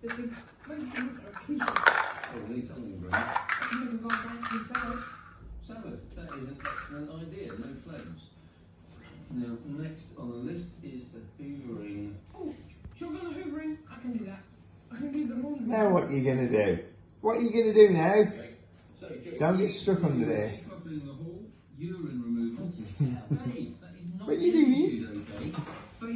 This is very good for a quiche. Oh, we need something green. I've never gone back to salad. Salad, that is an excellent idea, no flames. Now, next on the list is the hoovering. Oh, sugar the hoovering. I can do that. I can do the laundry. Now what are you going to do? What are you going to do now? Okay. So, Jake, Don't get stuck under there. Decluttering the hall, urine removal. Hey, that is not What are you doing? easy, okay? But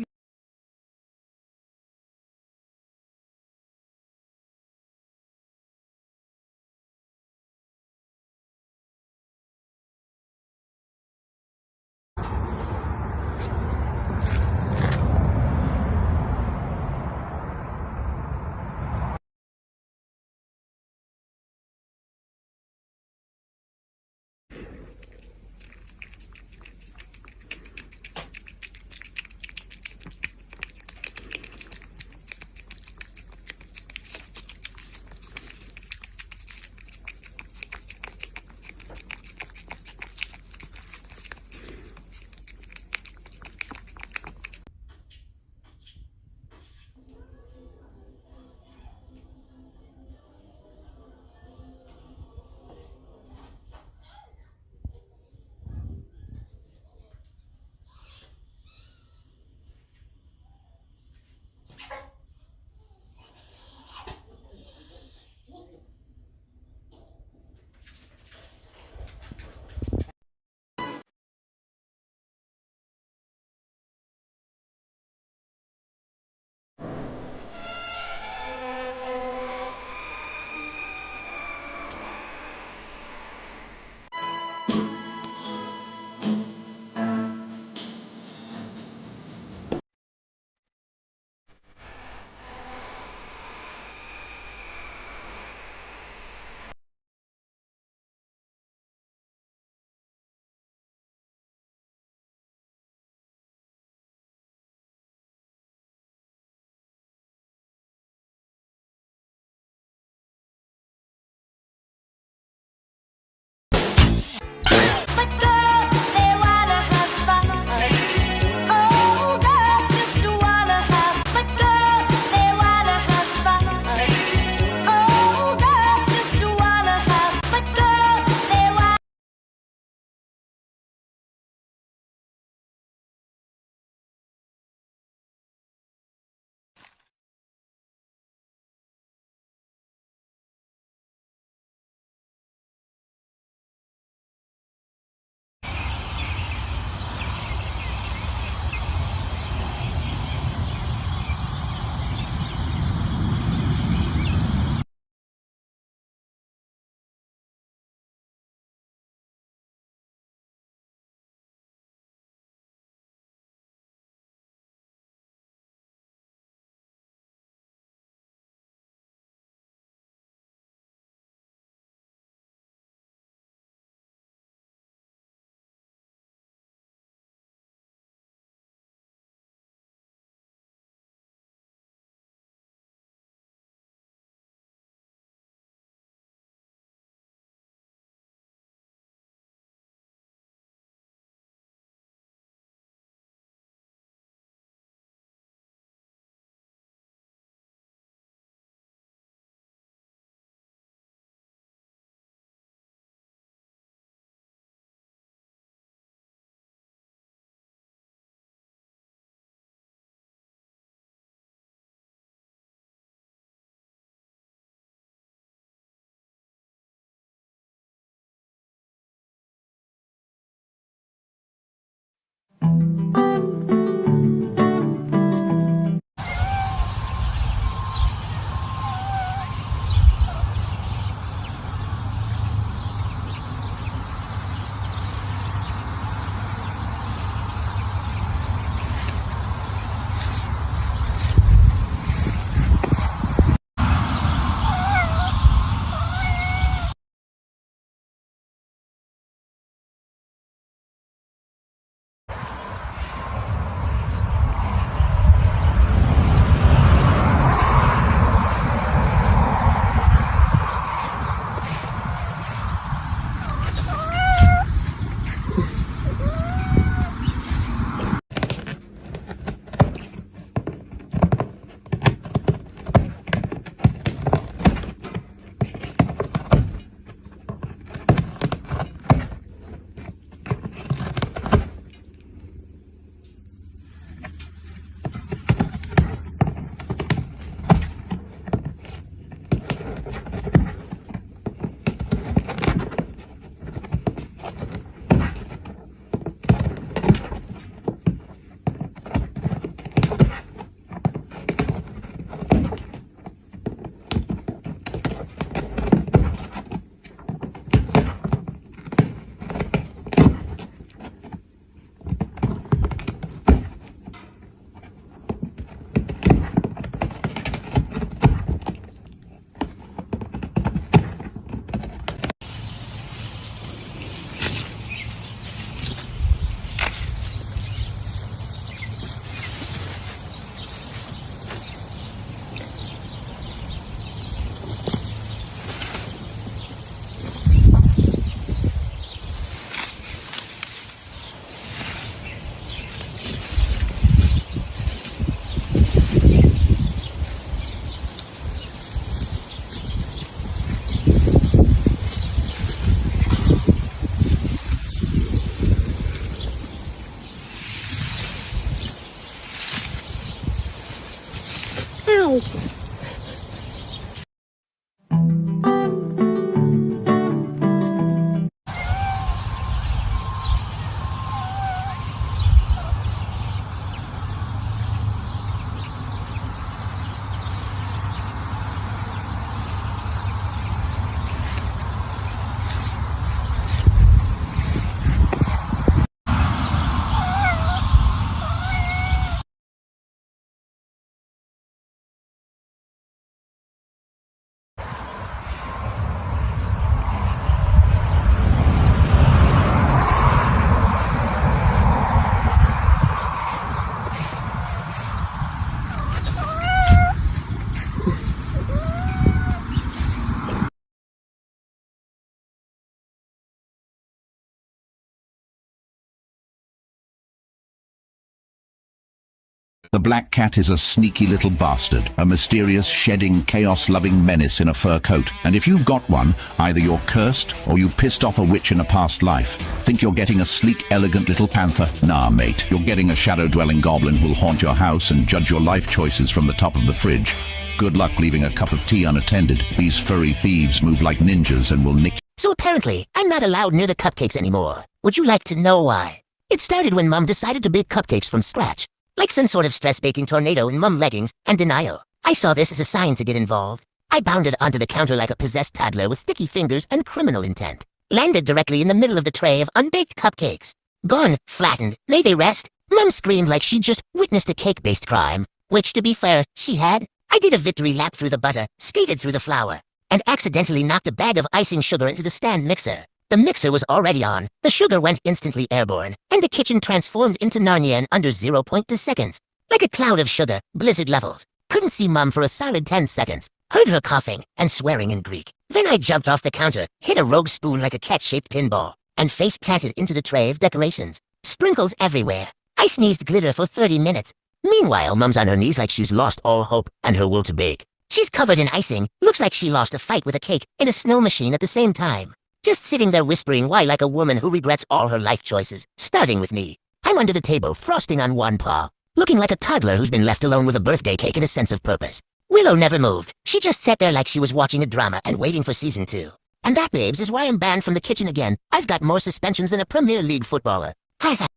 The black cat is a sneaky little bastard, a mysterious, shedding, chaos-loving menace in a fur coat. And if you've got one, either you're cursed or you pissed off a witch in a past life. Think you're getting a sleek, elegant little panther? Nah, mate. You're getting a shadow-dwelling goblin who'll haunt your house and judge your life choices from the top of the fridge. Good luck leaving a cup of tea unattended. These furry thieves move like ninjas and will nick. So apparently, I'm not allowed near the cupcakes anymore. Would you like to know why? It started when Mum decided to bake cupcakes from scratch. Like some sort of stress-baking tornado in Mum leggings and denial. I saw this as a sign to get involved. I bounded onto the counter like a possessed toddler with sticky fingers and criminal intent. Landed directly in the middle of the tray of unbaked cupcakes. Gone, flattened, may they rest. Mum screamed like she'd just witnessed a cake-based crime. Which, to be fair, she had. I did a victory lap through the butter, skated through the flour, and accidentally knocked a bag of icing sugar into the stand mixer. The mixer was already on, the sugar went instantly airborne, and the kitchen transformed into Narnia in under 0.2 seconds. Like a cloud of sugar, blizzard levels. Couldn't see Mum for a solid 10 seconds. Heard her coughing and swearing in Greek. Then I jumped off the counter, hit a rogue spoon like a cat-shaped pinball, and face planted into the tray of decorations. Sprinkles everywhere. I sneezed glitter for 30 minutes. Meanwhile, Mum's on her knees like she's lost all hope and her will to bake. She's covered in icing, looks like she lost a fight with a cake and a snow machine at the same time. Just sitting there whispering why like a woman who regrets all her life choices, starting with me. I'm under the table, frosting on one paw, looking like a toddler who's been left alone with a birthday cake and a sense of purpose. Willow never moved. She just sat there like she was watching a drama and waiting for season 2. And that, babes, is why I'm banned from the kitchen again. I've got more suspensions than a Premier League footballer. Ha ha.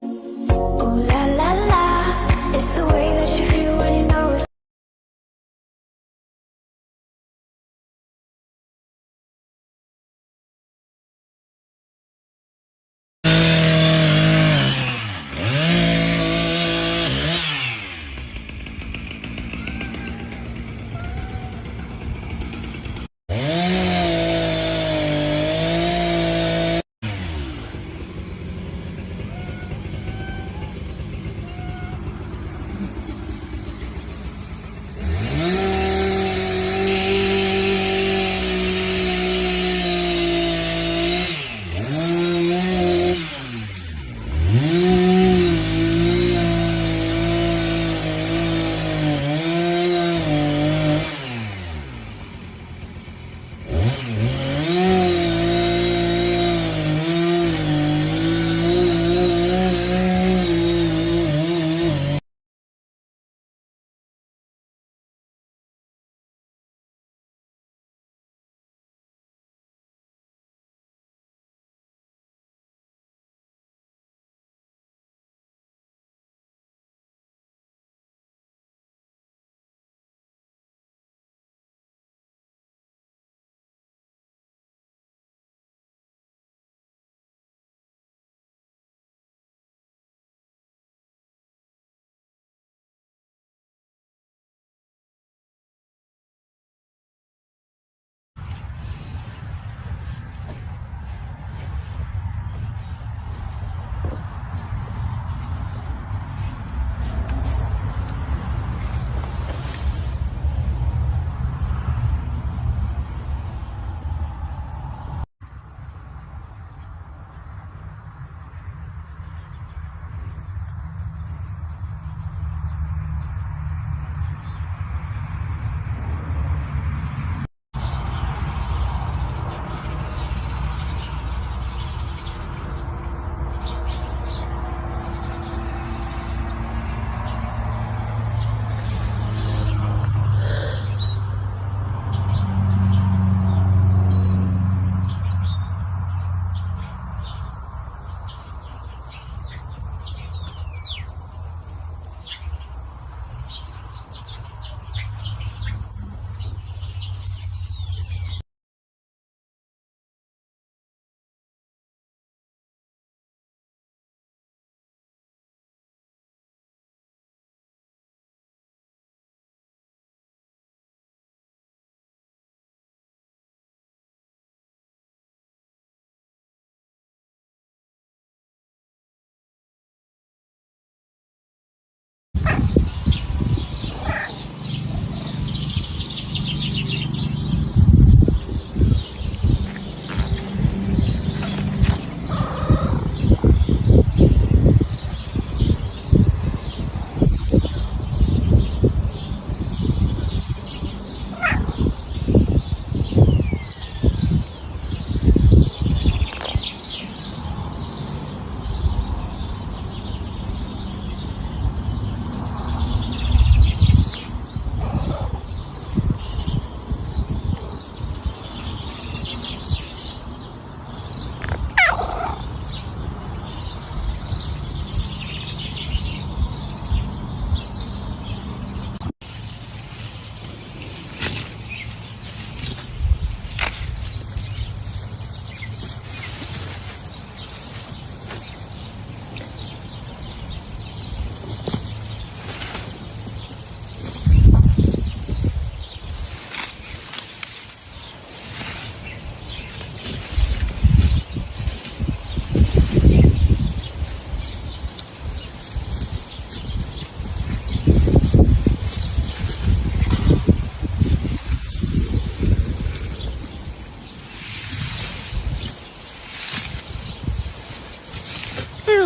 Ooh la la la.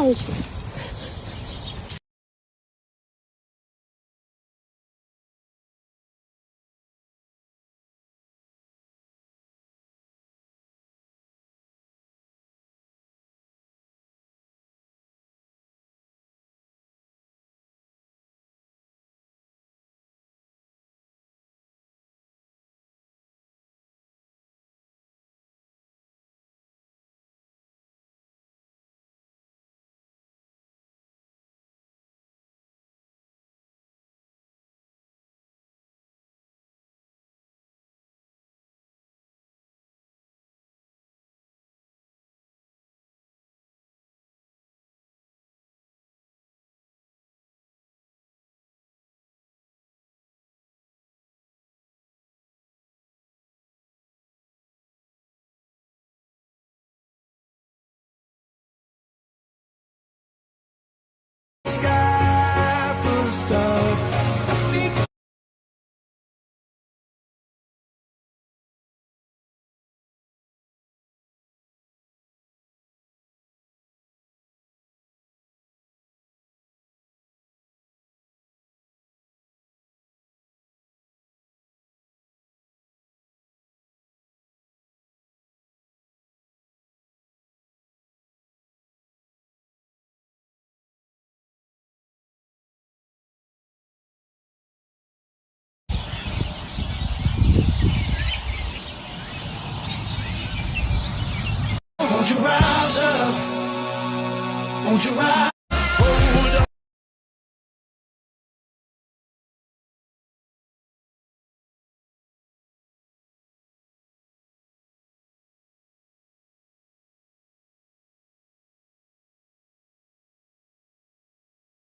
outside. Sky full of stars. I think won't you rise up? Won't you rise?